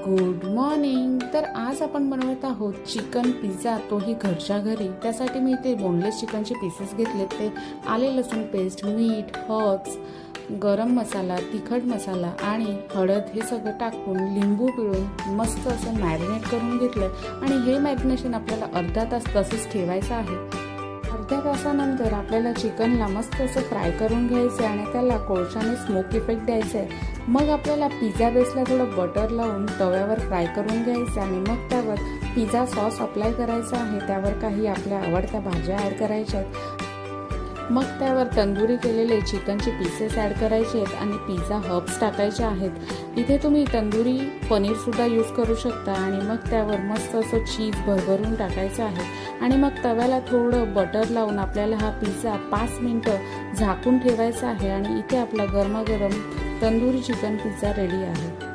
Good morning. तर आज आपण बनवत आहोत चिकन पिझ्झा, तोही घरच्या घरी. त्यासाठी मी इथे बोनलेस चिकनचे पीसेस घेतलेत. ते आले लसूण पेस्ट, मीठ, हर्ब्स, गरम मसाला, तिखट मसाला आणि हळद हे सगळं टाकून लिंबू पिळून मस्त असं मॅरिनेट करून घेतलं. आणि हे मॅरिनेशन आपल्याला अर्धा तास तसंच ठेवायचं आहे. अर्ध्या तासानंतर आपल्याला चिकनला मस्त असं फ्राय करून घ्यायचं आहे आणि त्याला कोळशाने स्मोक इफेक्ट द्यायचा आहे. मग आपल्याला पिझ्झा बेसला थोडं बटर लावून तव्यावर फ्राय करून घ्यायचं आणि मग त्यावर पिझ्झा सॉस अप्लाय करायचा आहे. त्यावर काही आपल्या आवडत्या भाज्या ॲड करायच्या आहेत. मग त्यावर तंदुरी केलेले चिकनचे पीसेस ॲड करायचे आहेत आणि पिझ्झा हर्ब्स टाकायचे आहेत. इथे तुम्ही तंदुरी पनीरसुद्धा यूज करू शकता. आणि मग त्यावर मस्त असं चीज भरभरून टाकायचं आहे. आणि मग तव्याला थोडं बटर लावून आपल्याला हा पिझ्झा 5 मिनटं झाकून ठेवायचा आहे. आणि इथे आपला गरमागरम तंदुरी चिकन पिझ्झा रेडी आहे.